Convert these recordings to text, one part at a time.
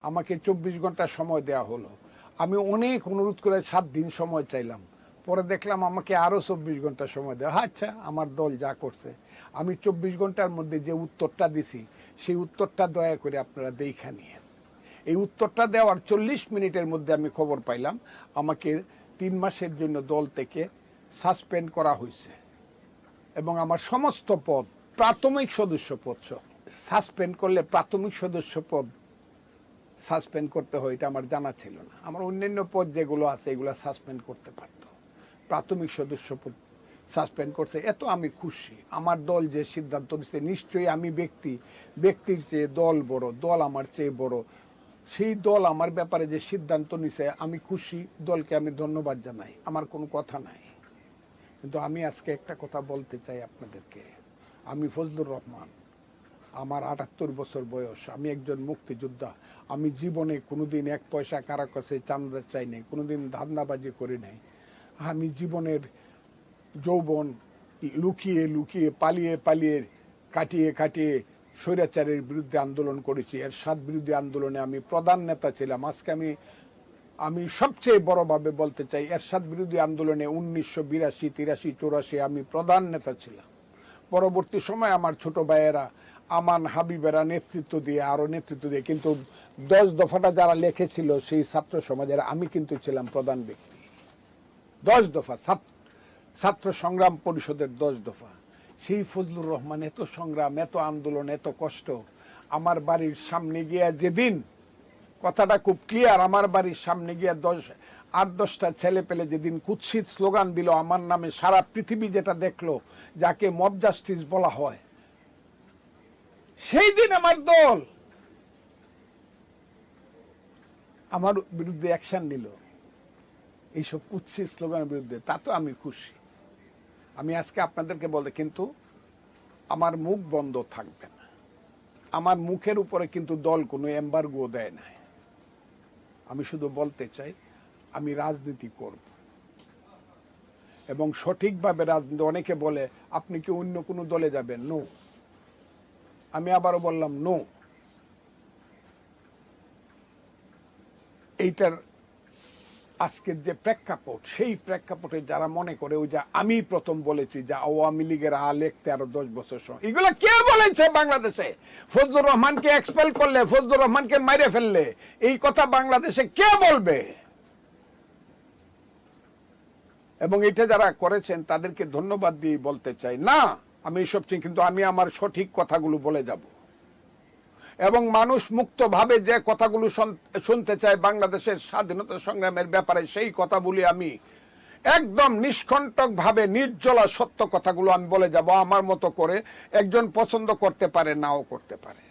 আমাকে ২৪ ঘন্টা সময় দেয়া হলো। আমি অনেক অনুরোধ করে ৭ দিন সময় চাইলাম। পরে দেখলাম আমাকে আরও ২৪ ঘন্টা সময় দেওয়া। আচ্ছা, আমার দল যা করছে, আমি ২৪ ঘন্টার মধ্যে যে উত্তরটা দিছি সেই উত্তরটা দয়া করে আপনারা দেইখা নিয়েন। এই উত্তরটা দেওয়ার ৪০ মিনিটের মধ্যে আমি খবর পাইলাম আমাকে ৩ মাসের জন্য দল থেকে সাসপেন্ড করা হয়েছে এবং আমার সমস্ত পদ, প্রাথমিক সদস্য পদ সাসপেন্ড করলে প্রাথমিক সদস্য পদ সাসপেন্ড করতে হয় এটা আমার জানা ছিল না। আমার অন্যান্য পদ যেগুলো আছে এগুলো সাসপেন্ড করতে পারতো, প্রাথমিক সদস্য পদ সাসপেন্ড করছে। এত আমি খুশি। আমার দল যে সিদ্ধান্ত নিচ্ছে, নিশ্চয়ই আমি ব্যক্তির চেয়ে দল বড়, দল আমার চেয়ে বড়। সেই দল আমার ব্যাপারে যে সিদ্ধান্ত নিছে আমি খুশি, দলকে আমি ধন্যবাদ জানাই, আমার কোনো কথা নাই। কিন্তু আমি আজকে একটা কথা বলতে চাই আপনাদেরকে। আমি ফজলুর রহমান, আমার ৭৮ বছর বয়স, আমি একজন মুক্তিযোদ্ধা। আমি জীবনে কোনোদিন ১ পয়সা কারো কাছে চাঁদা চাই নাই, কোনোদিন ধান্দাবাজি করি নাই। আমি জীবনের যৌবন লুকিয়ে লুকিয়ে, পালিয়ে পালিয়ে, কাটিয়ে কাটিয়ে স্বৈরাচারের বিরুদ্ধে আন্দোলন করেছি। এরশাদ বিরোধী আন্দোলনে আমি প্রধান নেতা ছিলাম। আজকে আমি সবচেয়ে বড়ভাবে বলতে চাই, এরশাদ বিরোধী আন্দোলনে ১৯৮২, ৮৩, ৮৪ আমি প্রধান নেতা ছিলাম। পরবর্তী সময় আমার ছোট ভাইয়েরা, আমান, হাবিবেরা নেতৃত্ব দিয়ে, আরও নেতৃত্ব দিয়ে, কিন্তু ১০ দফাটা যারা লিখেছিল সেই ছাত্র সমাজের, আমি কিন্তু ছিলাম প্রধান ব্যক্তি। ১০ দফা ছাত্র সংগ্রাম পরিষদের ১০ দফা। সেই ফজলুর রহমান এত সংগ্রাম, এত আন্দোলন, এত কষ্ট। আমার বাড়ির সামনে গিয়া যেদিন, কথাটা খুব ক্লিয়ার, আমার বাড়ির সামনে গিয়া ৮-১০টা ছেলে পেলে যেদিন কুৎসিত স্লোগান দিল আমার নামে, সারা পৃথিবী যেটা দেখলো, যাকে মব জাস্টিস বলা হয়, সেই দিন আমার দল আমার বিরুদ্ধে অ্যাকশন নিল, এইসব কুৎসিত স্লোগানের বিরুদ্ধে। তা তো আমি খুশি। আমি আজকে আপনাদেরকে বলতে, কিন্তু আমার মুখ বন্ধ থাকবে না। আমার মুখের উপরে কিন্তু দল কোনো এম্বার্গো দেয় না। আমি শুধু বলতে চাই, আমি রাজনীতি করব এবং সঠিকভাবে রাজনীতি। অনেকে বলে আপনি কি অন্য কোনো দলে যাবেন? নো। আমি আবারও বললাম নো। এইটার আজকের যে প্রেক্ষাপট, সেই প্রেক্ষাপটে যারা মনে করে ওই যে আমি প্রথম বলেছি যে আওয়ামী লীগের লিখতে আরো ১০ বছর সময়, এগুলো কে বলেছে বাংলাদেশে? ফজলুর রহমানকে এক্সপেল করলে, ফজলুর রহমানকে মাইরে ফেললে এই কথা বাংলাদেশে কে বলবে? এবং এটা যারা করেছেন তাদেরকে ধন্যবাদ দিয়ে বলতে চাই, না আমি এসব চিনি, কিন্তু আমি আমার সঠিক কথাগুলো বলে যাব এবং মানুষ মুক্তভাবে যে কথাগুলো শুনতে চায় বাংলাদেশের স্বাধীনতা সংগ্রামের ব্যাপারে, সেই কথা বলি আমি একদম নিষ্কণ্টকভাবে, নির্জলা সত্য কথাগুলো আমি বলে যাব আমার মতো করে। একজন পছন্দ করতে পারে, নাও করতে পারে।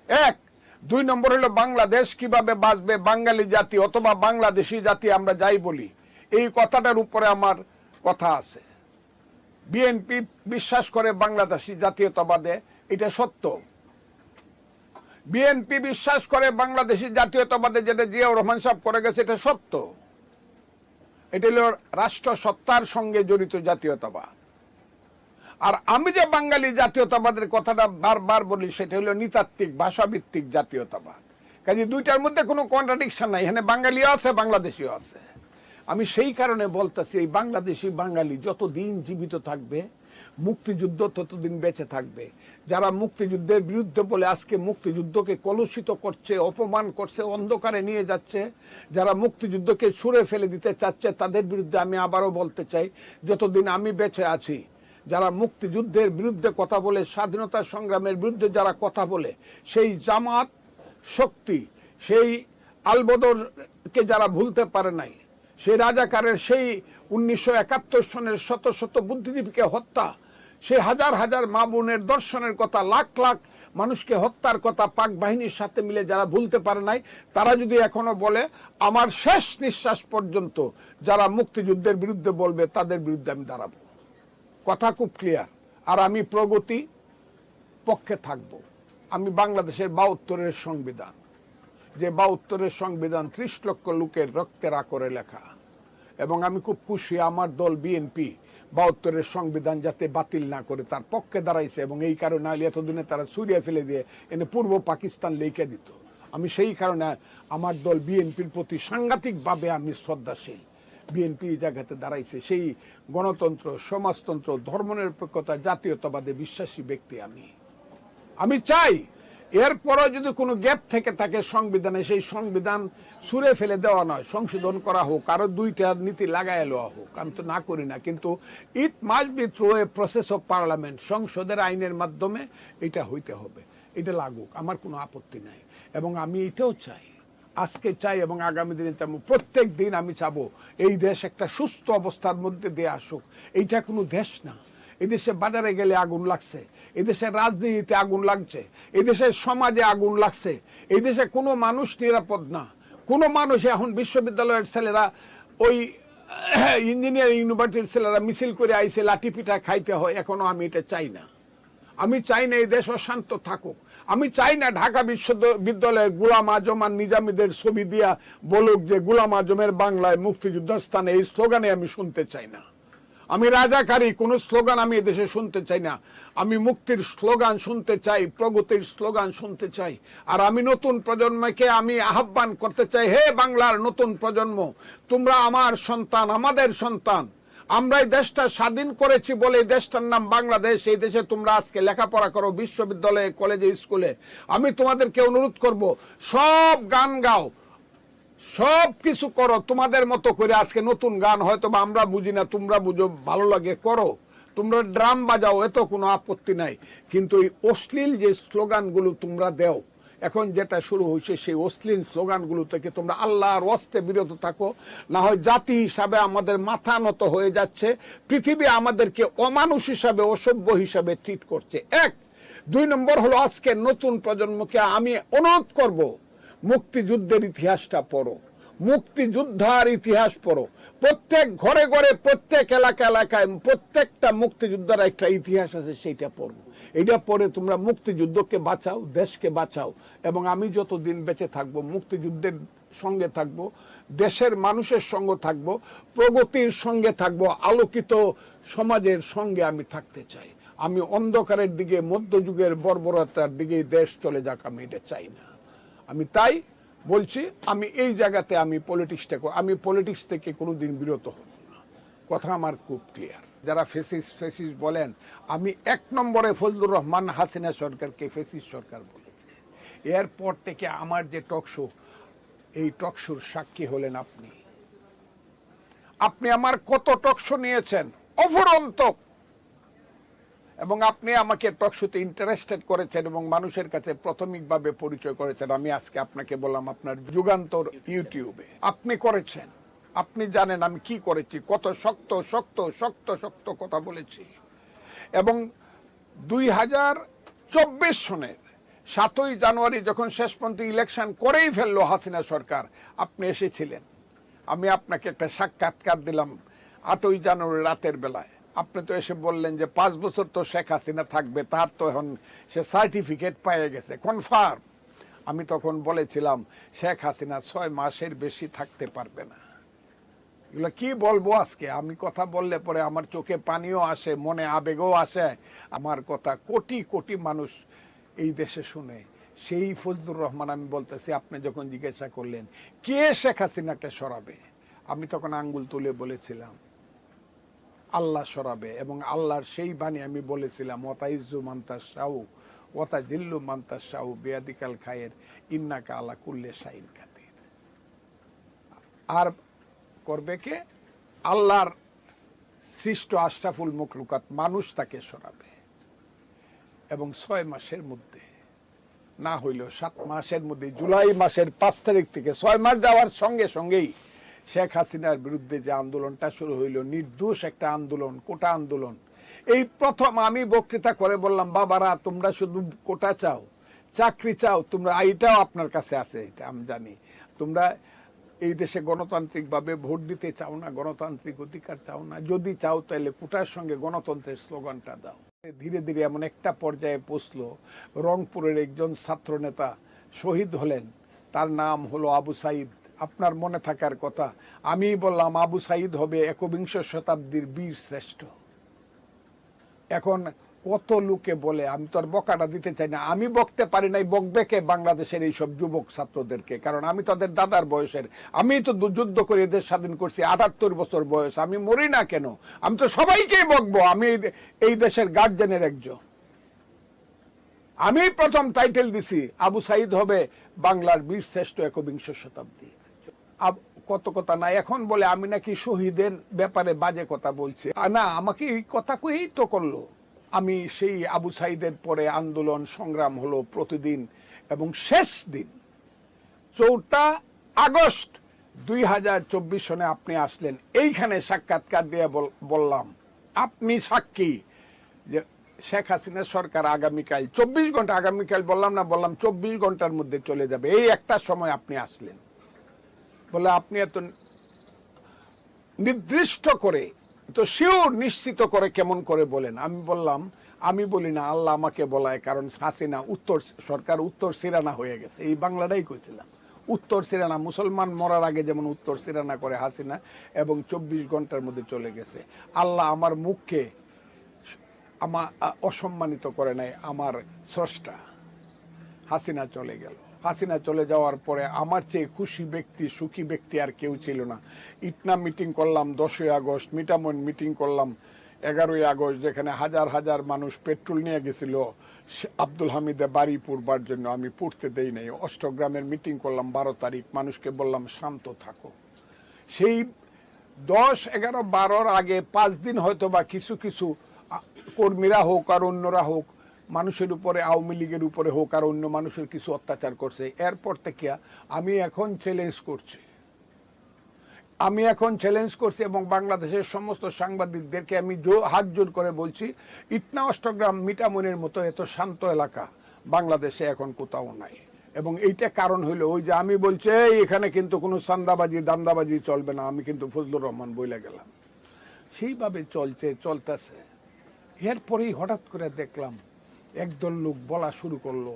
১, ২ নম্বর হলো বাংলাদেশ কিভাবে বাঁচবে, বাঙালি জাতি অথবা বাংলাদেশি জাতি আমরা যাই বলি, এই কথাটার উপরে আমার কথা আছে। বিএনপি বিশ্বাস করে বাংলাদেশি জাতীয়তাবাদে, এটা সত্য। বিএনপি বিশ্বাস করে বাংলাদেশি জাতীয়তাবাদে, যেটা জিয়াউর রহমান সাহেব করে গেছে, এটা সত্য। এটা হলো রাষ্ট্র সত্তার সঙ্গে জড়িত জাতীয়তাবাদ। আর আমি যে বাঙালি জাতীয়তাবাদের কথাটা বারবার বলি, সেটা হলো নৃতাত্ত্বিক, ভাষাভিত্তিক জাতীয়তাবাদ। কাজে দুইটার মধ্যে কোনো কন্ট্রাডিকশন নাই, এখানে বাঙালিও আছে, বাংলাদেশিও আছে। আমি সেই কারণে বলতেছি, এই বাংলাদেশি বাঙালি যতদিন জীবিত থাকবে, মুক্তিযুদ্ধ ততদিন বেঁচে থাকবে। যারা মুক্তিযুদ্ধের বিরুদ্ধে বলে আজকে মুক্তিযুদ্ধকে কলুষিত করছে, অপমান করছে, অন্ধকারে নিয়ে যাচ্ছে, যারা মুক্তিযুদ্ধকে ছুঁড়ে ফেলে দিতে চাচ্ছে, তাদের বিরুদ্ধে আমি আবারও বলতে চাই, যতদিন আমি বেঁচে আছি, যারা মুক্তিযুদ্ধের বিরুদ্ধে কথা বলে, স্বাধীনতা সংগ্রামের বিরুদ্ধে যারা কথা বলে, সেই জামাত শক্তি, সেই আলবদরকে যারা ভুলতে পারে নাই, সেই রাজাকারের, সেই ১৯৭১ সনের শত শত বুদ্ধিজীবীকে হত্যা, সেই হাজার হাজার মা বোনের দর্শনের কথা, লাখ লাখ মানুষকে হত্যার কথা পাক বাহিনীর সাথে মিলে যারা ভুলতে পারে নাই, তারা যদি এখনো বলে, আমার শেষ নিঃশ্বাস পর্যন্ত যারা মুক্তিযুদ্ধের বিরুদ্ধে বলবে, তাদের বিরুদ্ধে আমি দাঁড়াবো। কথা খুব ক্লিয়ার। আর আমি প্রগতি পক্ষে থাকব। আমি বাংলাদেশের ৭২-এর সংবিধান, যে ৭২-এর সংবিধান ৩০ লক্ষ লোকের রক্তের আকরে লেখা, এবং আমি খুব খুশি আমার দল বিএনপি ৭২-এর সংবিধান যাতে বাতিল না করে তার পক্ষে দাঁড়াইছে। এবং এই কারণে এতদিনে তারা সুরিয়া ফেলে দিয়ে এনে পূর্ব পাকিস্তান লিখে দিত। আমি সেই কারণে আমার দল বিএনপির প্রতি সাংঘাতিকভাবে আমি শ্রদ্ধাশীল। বিএনপি জায়গাতে দাঁড়াইছে, সেই গণতন্ত্র, সমাজতন্ত্র, ধর্মনিরপেক্ষতা, জাতীয়তাবাদে বিশ্বাসী ব্যক্তি আমি চাই এরপরও যদি কোনো গ্যাপ থেকে থাকে সংবিধানে, সেই সংবিধান ছুঁড়ে ফেলে দেওয়া নয়, সংশোধন করা হোক, আরো 2টা নীতি লাগাই লওয়া হোক। আমি তো না করি না, কিন্তু it must be through a process of parliament, সংসদের আইনের মাধ্যমে এটা হইতে হবে। এটা লাগুক, আমার কোনো আপত্তি নাই। এবং আমি এটাও চাই, আজকে চাই এবং আগামী দিনে চাবো, প্রত্যেক দিন আমি চাবো এই দেশ একটা সুস্থ অবস্থার মধ্যে দিয়ে আসুক। এইটা কোনো দেশ না। এদেশে বাজারে গেলে আগুন লাগছে, এদেশের রাজনীতিতে আগুন লাগছে, এদেশের সমাজে আগুন লাগছে, এই দেশে কোনো মানুষ নিরাপদ না। কোনো মানুষ এখন বিশ্ববিদ্যালয়ের ছেলেরা, ওই ইঞ্জিনিয়ারিং ইউনিভার্সিটির ছেলেরা মিছিল করে আইসে লাঠি পিঠা খাইতে হয়। এখনো আমি এটা চাই না। আমি চাই না এই দেশ অশান্ত থাকুক। আমি চাই না ঢাকা বিশ্ববিদ্যালয়ে গোলাম আজম আর নিজামীদের ছবি দিয়া বলুক যে গোলাম আজমের বাংলায় মুক্তিযুদ্ধের স্থানে, এই স্লোগানে আমি শুনতে চাই না। আমি রাজাকারী কোনো স্লোগান আমি এদেশে শুনতে চাই না। আমি মুক্তির স্লোগান শুনতে চাই, প্রগতির স্লোগান শুনতে চাই। আর আমি নতুন প্রজন্মকে আমি আহ্বান করতে চাই, হে বাংলার নতুন প্রজন্ম, তোমরা আমার সন্তান, আমাদের সন্তান। আমরা এই দেশটা স্বাধীন করেছি বলে এই দেশটার নাম বাংলাদেশ। এই দেশে তোমরা আজকে লেখাপড়া করো, বিশ্ববিদ্যালয়ে, কলেজে, স্কুলে। আমি তোমাদেরকে অনুরোধ করব, সব গান গাও, সব কিছু করো তোমাদের মতো করে। আজকে নতুন গান হয়তো বা আমরা বুঝি না, তোমরা বুঝো, ভালো লাগে, করো। তোমরা ড্রাম বাজাও, এত কোনো আপত্তি নাই। কিন্তু এই অশ্লীল যে স্লোগানগুলো তোমরা দেও, এখন যেটা শুরু হয়েছে, সেই অশ্লীল স্লোগানগুলো থেকে তোমরা আল্লাহর ওয়াস্তে বিরত থাকো। না হয় জাতি হিসাবে আমাদের মাথা নত হয়ে যাচ্ছে। পৃথিবী আমাদেরকে অমানুষ হিসাবে, অসভ্য হিসাবে ট্রিট করছে। 1। 2 নম্বর হলো, আজকে নতুন প্রজন্মকে আমি অনুরোধ করব, মুক্তিযুদ্ধের ইতিহাসটা পড়ো, মুক্তিযোদ্ধার ইতিহাস পড়ো। প্রত্যেক ঘরে ঘরে, প্রত্যেক এলাকায় প্রত্যেকটা মুক্তিযোদ্ধার একটা ইতিহাস আছে, সেইটা পড়ো। এটা পড়ে তোমরা মুক্তিযুদ্ধকে বাঁচাও, দেশকে বাঁচাও। এবং আমি যতদিন বেঁচে থাকবো মুক্তিযুদ্ধের সঙ্গে থাকবো, দেশের মানুষের সঙ্গে থাকবো, প্রগতির সঙ্গে থাকবো, আলোকিত সমাজের সঙ্গে আমি থাকতে চাই। আমি অন্ধকারের দিকে, মধ্যযুগের বর্বরতার দিকে দেশ চলে যাক, আমি এটা চাই না। আমি তাই বলছি, আমি এই জায়গাতে আমি পলিটিক্স থেকে কোনোদিন বিরত হব না। কথা আমার খুব ক্লিয়ার। যারা ফেসিস বলেন, আমি 1 নম্বরে ফজলুর রহমান হাসিনা সরকারকে ফেসিস সরকার বলেছি। এরপর থেকে আমার যে টকশো, এই টকশোর সাক্ষী হলেন আপনি। আপনি আমার কত টকশো নিয়েছেন অফুরন্ত, এবং আপনি আমাকে টকশোতে ইন্টারেস্টেড করেছেন এবং মানুষের কাছে প্রাথমিকভাবে পরিচয় করেছেন। আমি আজকে আপনাকে বললাম, আপনার যুগান্তর ইউটিউবে আপনি করেছেন। আপনি জানেন আমি কি করেছি, কত শক্ত শক্ত শক্ত শক্ত কথা বলেছি। এবং 2024 সনের 7ই জানুয়ারি যখন শেষ পর্যন্ত ইলেকশন করেই ফেললো হাসিনা সরকার, আপনি এসেছিলেন। আমি আপনাকে একটা সাক্ষাৎকার দিলাম 8ই জানুয়ারি রাতের বেলায়। আপনি তো এসে বললেন যে 5 বছর তো শেখ হাসিনা থাকবে, তার তো এখন সে সার্টিফিকেট পেয়ে গেছে, কনফার্ম। আমি তখন বলেছিলাম শেখ হাসিনা 6 মাসের বেশি থাকতে পারবে না। এগুলো কি বলবো আজকে? আমি কথা বললে পরে আমার চোখে পানিও আসে, মনে আবেগও আসে। আমার কথা কোটি কোটি মানুষ এই দেশে শুনে। সেই ফজলুর রহমান আমি বলতেছি, আপনি যখন জিজ্ঞাসা করলেন কে শেখ হাসিনাকে সরাবে, আমি তখন আঙ্গুল তুলে বলেছিলাম আল্লাহ সরাবে। এবং আল্লাহর সেই বাণী আমি বলেছিলাম, ওয়াতাইজ্জু মান্তাস শাহু ওয়াতা জিল্লু মান্তাস শাহু বিয়াদিকাল খায়ের ইন্নাকা আলা কুল্লে শাইন খাতির। আর করবে কে? আল্লাহর সৃষ্ট আশরাফুল মখলুকাত মানুষ তাকে সরাবে। এবং 6 মাসের মধ্যে, না হইলেও 7 মাসের মধ্যে, জুলাই মাসের 5 তারিখ থেকে 6 মাস যাওয়ার সঙ্গে সঙ্গেই শেখ হাসিনার বিরুদ্ধে যে আন্দোলনটা শুরু হইল, নির্দোষ একটা আন্দোলন, কোটা আন্দোলন। এই প্রথম আমি বক্তৃতা করে বললাম, বাবারা তোমরা শুধু কোটা চাও, চাকরি চাও, তোমরা এইটাও আপনার কাছে আছে, এটা আমি জানি। তোমরা এই দেশে গণতান্ত্রিকভাবে ভোট দিতে চাও না, গণতান্ত্রিক অধিকার চাও না। যদি চাও তাহলে কোটার সঙ্গে গণতন্ত্রের স্লোগানটা দাও। ধীরে ধীরে এমন একটা পর্যায়ে পৌঁছলো, রংপুরের একজন ছাত্র নেতা শহীদ হলেন, তার নাম হলো আবু সাইদ। আপনার মনে থাকার কথা, আমি বললাম আবু সাইদ হবে 21 শতাব্দীর বীর শ্রেষ্ঠ। এখন কত লোকে বলে, আমি তো আর বকাটা দিতে চাই না, আমি বকতে পারি নাই, বকবে কে বাংলাদেশের এইসব যুবক ছাত্রদেরকে? কারণ আমি তাদের দাদার বয়সের, আমি তো যুদ্ধ করে দেশ স্বাধীন করছি, 78 বছর বয়স, আমি মরি না কেন? আমি তো সবাইকেই বকবো, আমি এই দেশের গার্জেনের একজন। আমি প্রথম টাইটেল দিছি আবু সাইদ হবে বাংলার বীর শ্রেষ্ঠ একবিংশ শতাব্দী। কত কথা না, এখন বলে আমি নাকি শহীদের ব্যাপারে বাজে কথা বলছি। না, আমাকে এই কথা কয়েই তো করলো। আমি সেই আবু সাইদের পরে আন্দোলন সংগ্রাম হলো প্রতিদিন, এবং শেষ দিন 4 আগস্ট 2024 সনে আপনি আসলেন, এইখানে সাক্ষাৎকার দিয়ে বললাম, আপনি সাক্ষী যে শেখ হাসিনার সরকার আগামীকাল 24 ঘন্টা, আগামীকাল বললাম না, বললাম 24 ঘন্টার মধ্যে চলে যাবে, এই একটা সময় আপনি আসলেন। বলে আপনি এত নির্দিষ্ট করে, তো শিওর নিশ্চিত করে কেমন করে বলেন? আমি বললাম, আমি বলি না, আল্লাহ আমাকে বলায়, কারণ হাসিনা সরকার উত্তর সিরানা হয়ে গেছে, এই বাংলাটাই কইছিলাম, উত্তর সিরানা, মুসলমান মরার আগে যেমন উত্তর সিরানা করে হাসিনা, এবং 24 ঘন্টার মধ্যে চলে গেছে। আল্লাহ আমার মুখকে আমার অসম্মানিত করে নাই, আমার স্রষ্টা। হাসিনা চলে গেল। হাসিনা চলে যাওয়ার পরে আমার চেয়ে খুশি ব্যক্তি, সুখী ব্যক্তি আর কেউ ছিল না। ইটনা মিটিং করলাম 10ই আগস্ট, মিটামন মিটিং করলাম 11ই আগস্ট, যেখানে হাজার হাজার মানুষ পেট্রোল নিয়ে গেছিল আব্দুল হামিদে বাড়ি পুড়বার জন্য, আমি পুড়তে দেই নাই। অষ্টগ্রামের মিটিং করলাম 12 তারিখ, মানুষকে বললাম শান্ত থাকো। সেই 10, 11, 12-র আগে 5 দিন হয়তো বা কিছু কিছু কর্মীরা হোক আর অন্যরা হোক, মানুষের উপরে, আওয়ামী লীগের উপরে হোক আর অন্য মানুষের কিছু অত্যাচার করছে। এরপর থেকে আমি এখন চ্যালেঞ্জ করছি, এবং বাংলাদেশের সমস্ত সাংবাদিকদেরকে আমি হাত জোর করে বলছি, ইটনা অষ্টগ্রাম মিটামনের মতো এত শান্ত এলাকা বাংলাদেশে এখন কোথাও নাই। এবং এইটা কারণ হইলো, ওই যে আমি বলছি এখানে কিন্তু কোনো চান্দাবাজি দান্দাবাজি চলবে না, আমি কিন্তু ফজলুর রহমান বইলা গেলাম, সেইভাবে চলতেছে। এরপরেই হঠাৎ করে দেখলাম একদল লোক বলা শুরু করলো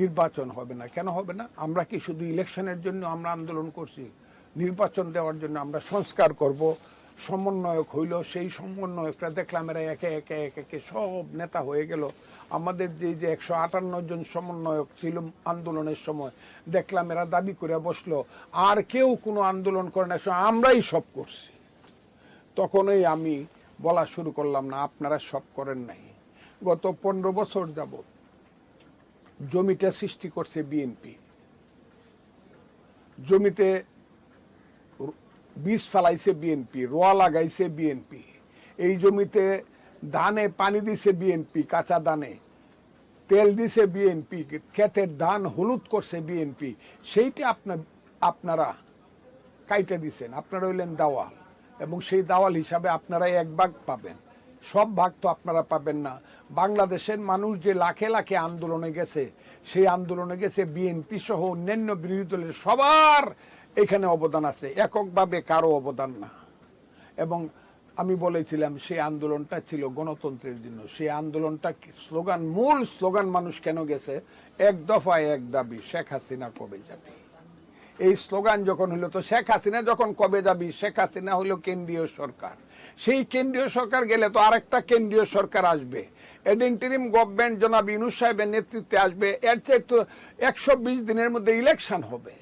নির্বাচন হবে না। কেন হবে না? আমরা কি শুধু ইলেকশনের জন্য আমরা আন্দোলন করছি? নির্বাচন দেওয়ার জন্য আমরা সংস্কার করব। সমন্বয়ক হইল, সেই সমন্বয়করা দেখলাম এরা একে একে সব নেতা হয়ে গেল। আমাদের যে 158 জন সমন্বয়ক ছিল আন্দোলনের সময়, দেখলাম এরা দাবি করে বসলো আর কেউ কোনো আন্দোলন করে না, আমরাই সব করছি। তখনই আমি বলা শুরু করলাম, না, আপনারা সব করেন নাই। গত 15 বছর যাবত জমিটা সৃষ্টি করছে বিএনপি, জমিতে বীজ ফেলাইছে বিএনপি, রোয়া লাগাইছে বিএনপি, এই জমিতে ধানে পানি দিছে বিএনপি, কাঁচা ধানে তেল দিছে বিএনপি, ক্ষেতের ধান হলুদ করছে বিএনপি, সেইটা আপনারা কাইটে দিছেন। আপনারা হইলেন দাওয়াল, এবং সেই দাওয়াল হিসাবে আপনারা 1 ভাগ পাবেন, সব ভাগ তো আপনারা পাবেন না। বাংলাদেশের মানুষ যে লাখে লাখে আন্দোলনে গেছে, সেই আন্দোলনে গেছে বিএনপি সহ অন্যান্য বিরোধী দলের সবার এখানে অবদান আছে, এককভাবে কারো অবদান না। এবং আমি বলেছিলাম সেই আন্দোলনটা ছিল গণতন্ত্রের জন্য। সেই আন্দোলনটা মূল স্লোগান মানুষ কেন গেছে? 1 দফা 1 দাবি, শেখ হাসিনা কবে যাবে। এই স্লোগান যখন হলো, তো শেখ হাসিনা যখন কবে যাবি, শেখ হাসিনা হলো কেন্দ্রীয় সরকার, সেই কেন্দ্রীয় সরকার গেলে তো আরেকটা কেন্দ্রীয় সরকার আসবে, ইন্টারিম গভর্নমেন্ট জনাব ইউনূস সাহেবের নেতৃত্বে আসবে, এর চেয়ে তো 120 দিনের মধ্যে ইলেকশন হবে।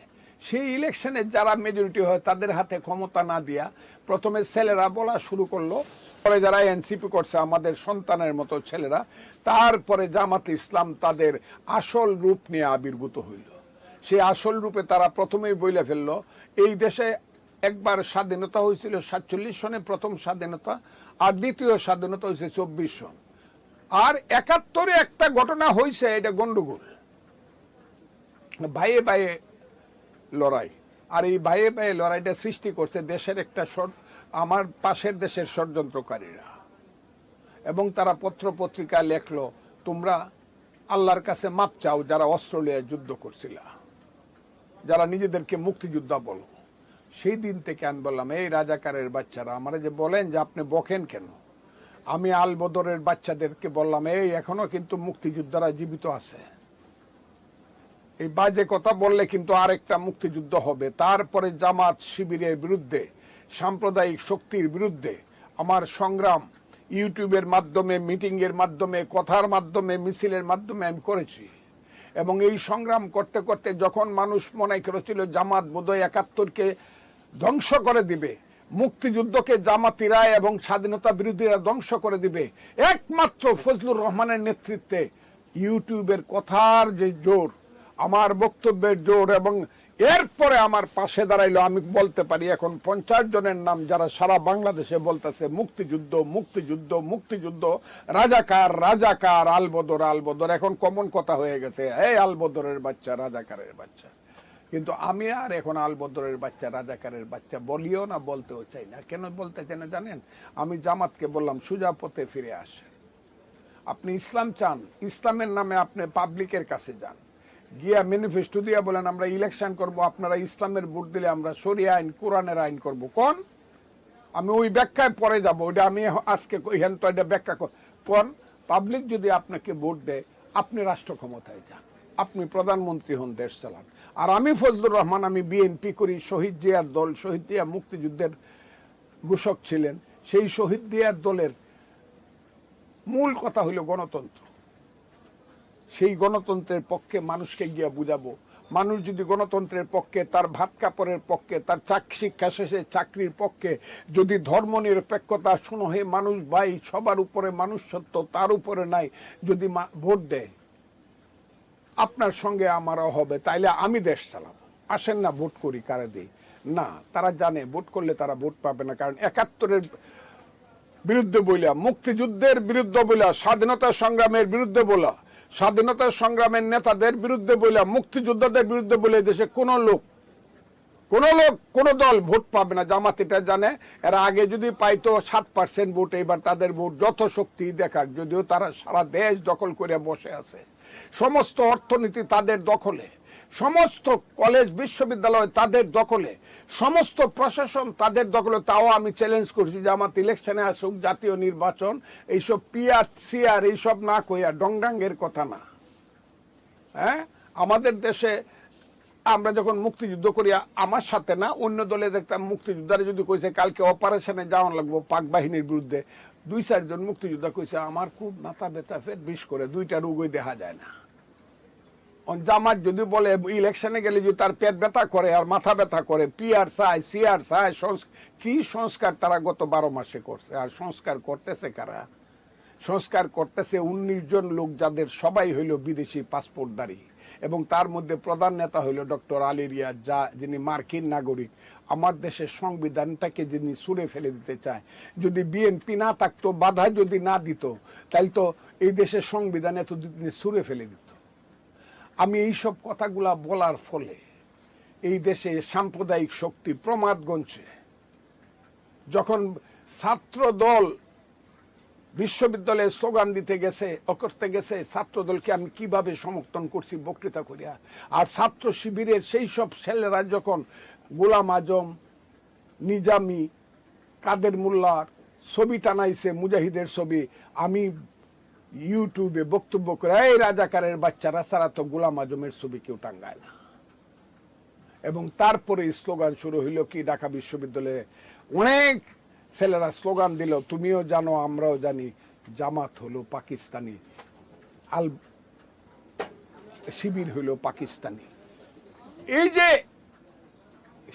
সেই ইলেকশনে যারা মেজরিটি হয় তাদের হাতে ক্ষমতা না দিয়া প্রথমে ছেলেরা বলা শুরু করলো, পরে যারা এনসিপি করছে আমাদের সন্তানের মতো ছেলেরা, তারপরে জামাত ইসলাম তাদের আসল রূপ নিয়ে আবির্ভূত হইল। সেই আসল রূপে তারা প্রথমেই বইলে ফেললো, এই দেশে একবার স্বাধীনতা হয়েছিল 47 সনে প্রথম স্বাধীনতা, আর দ্বিতীয় স্বাধীনতা হয়েছে 24 সন, আর 71-এ একটা ঘটনা হয়েছে, এটা গন্ডগোল, ভাইয়ে ভাইয়ে লড়াই। আর এই ভাইয়ে ভাইয়ে লড়াইটা সৃষ্টি করছে দেশের একটা আমার পাশের দেশের ষড়যন্ত্রকারীরা, এবং তারা পত্র পত্রিকা লেখলো, তোমরা আল্লাহর কাছে মাপ চাও যারা অস্ট্রেলিয়ায় যুদ্ধ করছিল, যারা নিজেদেরকে মুক্তিযোদ্ধা বলো। সেই দিন থেকে আমি বললাম, এই রাজাকারের বাচ্চারা, আমারা যে বলেন যে আপনি বকেন কেন, আমি আল বদরের বাচ্চাদেরকে বললাম, এই এখনো কিন্তু মুক্তিযোদ্ধারা জীবিত আছে, এই বাজে কথা বললে কিন্তু আরেকটা মুক্তিযুদ্ধ হবে। তারপরে জামাত শিবিরের বিরুদ্ধে, সাম্প্রদায়িক শক্তির বিরুদ্ধে আমার সংগ্রাম ইউটিউবের মাধ্যমে, মিটিং এর মাধ্যমে, কথার মাধ্যমে, মিছিলের মাধ্যমে আমি করেছি। এবং এই সংগ্রাম করতে করতে যখন মানুষ মনে করেছিল জামাত বোধহয় ৭১-কে ধ্বংস করে দিবে, মুক্তিযুদ্ধকে জামাতিরা এবং স্বাধীনতা বিরোধীরা ধ্বংস করে দিবে, একমাত্র ফজলুর রহমানের নেতৃত্বে ইউটিউবের কথার যে জোর, আমার বক্তব্যের জোর, এবং এরপরে আমার পাশে দাঁড়াইলো, আমি বলতে পারি এখন 50 জনের নাম যারা সারা বাংলাদেশে বলতেছে মুক্তিযুদ্ধ মুক্তিযুদ্ধ মুক্তিযুদ্ধ, রাজাকার রাজাকার, আলবদর আলবদর, এখন কমন কথা হয়ে গেছে, এই আলবদরের বাচ্চা, রাজাকারের বাচ্চা। কিন্তু আমি আর এখন আলবদরের বাচ্চা, রাজাকারের বাচ্চা বলিও না, বলতেও চাই না। কেন বলতে চাই না জানেন? আমি জামাতকে বললাম সোজা পথে ফিরে আসেন। আপনি ইসলাম চান, ইসলামের নামে আপনি পাবলিকের কাছে যান, গিয়া ম্যানিফেস্টো দিয়া বলেন আমরা ইলেকশন করব, আপনারা ইসলামের ভোট দিলে আমরা শরিয়া আইন, কোরআনের আইন করব। কোন? আমি ওই ব্যাখ্যায় পরে যাব, ওইটা আমি আজকে কইহেন তো এটা ব্যাখ্যা কোন? পাবলিক যদি আপনাকে ভোট দেয়, আপনি রাষ্ট্র ক্ষমতায় যান, আপনি প্রধানমন্ত্রী হন, দেশ চালান। আর আমি ফজলুর রহমান, আমি বিএনপি করি, শহীদ জিয়ার দল, শহীদ জিয়া মুক্তিযুদ্ধের ঘোষক ছিলেন, সেই শহীদ জিয়ার দলের মূল কথা হইল গণতন্ত্র। সেই গণতন্ত্রের পক্ষে মানুষকে গিয়া বুঝাবো। মানুষ যদি গণতন্ত্রের পক্ষে, তার ভাত কাপড়ের পক্ষে, তার শিক্ষা শেষে চাকরির পক্ষে, যদি ধর্ম নিরপেক্ষতা শুনো, হে মানুষ ভাই, সবার উপরে মানুষ সত্য, তার উপরে নাই, যদি ভোট দেয়, আপনার সঙ্গে আমারও হবে, তাইলে আমি দেশ চালাবো। আসেন না ভোট করি, কারে দিই না। তারা জানে ভোট করলে তারা ভোট পাবে না, কারণ ৭১-এর বিরুদ্ধে বইলা, মুক্তিযুদ্ধের বিরুদ্ধে বইলা, স্বাধীনতা সংগ্রামের বিরুদ্ধে বলা, স্বাধীনতা সংগ্রামের নেতাদের বিরুদ্ধে বলে, মুক্তিযোদ্ধাদের বিরুদ্ধে বলে দেশে কোনো লোক, কোনো দল ভোট পাবে না। জামাত এটা জানে। এরা আগে যদি পাইতো 7% ভোট, এবার তাদের ভোট যত শক্তি দেখাক, যদিও তারা সারা দেশ দখল করে বসে আছে, সমস্ত অর্থনীতি তাদের দখলে, সমস্ত কলেজ বিশ্ববিদ্যালয় তাদের দখলে, সমস্ত প্রশাসন তাদের দখলে। তাও আমি চ্যালেঞ্জ করছি জামাত ইলেকশনে আসুক, জাতীয় নির্বাচন, এইসব পিআর সিআর এইসব না কইয়া, ডংডাঙ্গের কথা না। হ্যাঁ, আমাদের দেশে আমরা যখন মুক্তিযুদ্ধ করি, আমার সাথে না, অন্য দলে দেখতাম মুক্তিযোদ্ধারা যদি কইছে কালকে অপারেশনে যাওয়ান লাগবো পাক বাহিনীর বিরুদ্ধে, 2-4 জন মুক্তিযোদ্ধা কইছে আমার খুব মাথা ব্যথা, পেট বিষ করে, 2টা রোগই দেখা যায় না। জামাত যদি বলে ইলেকশনে গেলে যদি তার পেট ব্যথা করে আর মাথা ব্যথা করে, পিআর চায়, সিআর চায়, কি সংস্কার তারা গত 12 মাসে করছে? আর সংস্কার করতেছে কারা? সংস্কার করতেছে 19 জন লোক, যাদের সবাই হইল বিদেশি পাসপোর্টধারী, এবং তার মধ্যে প্রধান নেতা হইল ডক্টর আলী রিয়াজ, যিনি মার্কিন নাগরিক। আমার দেশের সংবিধানটাকে যিনি ছুঁড়ে ফেলে দিতে চায়। যদি বিএনপি না থাকতো, বাধা যদি না দিত, তাহলে তো এই দেশের সংবিধান এতদিন ছুঁড়ে ফেলে দিত। আমি এইসব কথাগুলা বলার ফলে এই দেশে সাম্প্রদায়িক শক্তি প্রমাদ গণছে। যখন ছাত্র দল বিশ্ববিদ্যালয়ে স্লোগান দিতে গেছে, করতে গেছে, ছাত্র দলকে আমি কিভাবে সমর্থন করছি বক্তৃতা করিয়া। আর ছাত্র শিবিরের সেই সব ছেলেরা যখন গোলাম আজম, নিজামি, কাদের মোল্লার ছবি টানাইছে, মুজাহিদের ছবি, আমি ইউটিউবে বক্তব্য করে, এই রাজাকারের বাচ্চারা ছাড়া তো গোলাম আজমের ছবি কেউ টাঙ্গায় না। এবং তারপরে স্লোগান শুরু হইল কি, ঢাকা বিশ্ববিদ্যালয়ে অনেক ছেলেরা স্লোগান দিল, তুমিও জানো আমরাও জানি, জামাত হলো পাকিস্তানি, শিবির হইল পাকিস্তানি। এই যে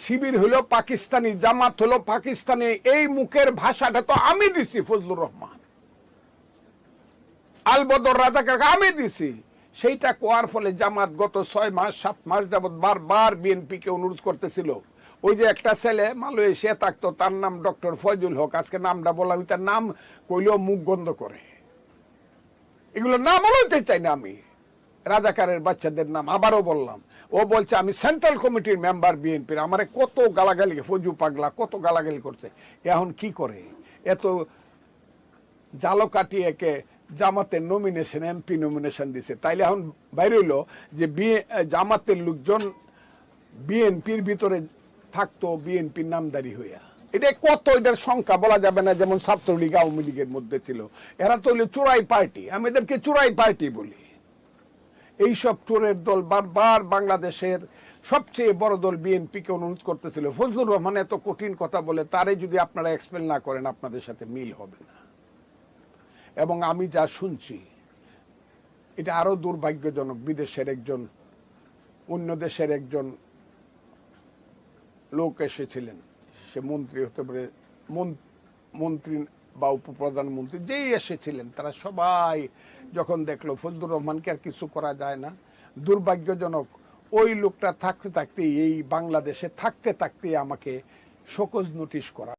শিবির হইল পাকিস্তানি, জামাত হলো পাকিস্তানি, এই মুখের ভাষাটা তো আমি দিছি, ফজলুর রহমান, আলবদর রাজাকার আমি দিছি। সেইটা কোয়ার ফলে জামাত গত 6-7 মাস যাবৎ বারবার বিএনপিকে অনুরোধ করতেছিল। ওই যে একটা ছেলে মালয়েশিয়া থাকতো, তার নাম ডক্টর ফয়জুল হক, আজকে নামটা বললাম, তার নাম কইলেও মুখ বন্ধ করে, এগুলো নাম বলতে চাই না আমি, রাজাকারের বাচ্চাদের নাম আবারও বললাম। ও বলছে আমি সেন্ট্রাল কমিটির মেম্বার বিএনপির, আমারে কত গালাগালি, ফজু পাগলা কত গালাগালি করছে। এখন কি করে, এত জালো কাটিয়ে একে জামাতের নমিনেশন, এমপি নমিনেশন দিছে, তাইলে এখন বাইরে হইলো যে জামাতের লোকজন বিএনপির ভিতরে থাকতো, বিএনপির নামদারি হইয়া। এটা কত, এটার সংখ্যা বলা যাবে না, যেমন ছাত্রলীগ আওয়ামী লীগের মধ্যে ছিল, এরা তো হইলো চোরাই পার্টি, আমি এদেরকে চোরাই পার্টি বলি। এইসব চোরের দল বারবার বাংলাদেশের সবচেয়ে বড় দল বিএনপিকে অনুরোধ করতেছিল। ফজলুর রহমান এত কঠিন কথা বলে, তারে যদি আপনারা এক্সপ্লেন না করেন, আপনাদের সাথে মিল হবে না। এবং আমি যা শুনছি এটা আরো দুর্ভাগ্যজনক। বিদেশের একজন, অন্য দেশের একজন লোক এসেছিলেন, সে মন্ত্রী হতে পারে, মন্ত্রী বা উপপ্রধানমন্ত্রী যেই এসেছিলেন, তারা সবাই যখন দেখলো ফজলুর রহমানকে আর কিছু করা যায় না, দুর্ভাগ্যজনক ওই লোকটা থাকতে থাকতে, এই বাংলাদেশে থাকতে থাকতে আমাকে শোকজ নোটিশ করা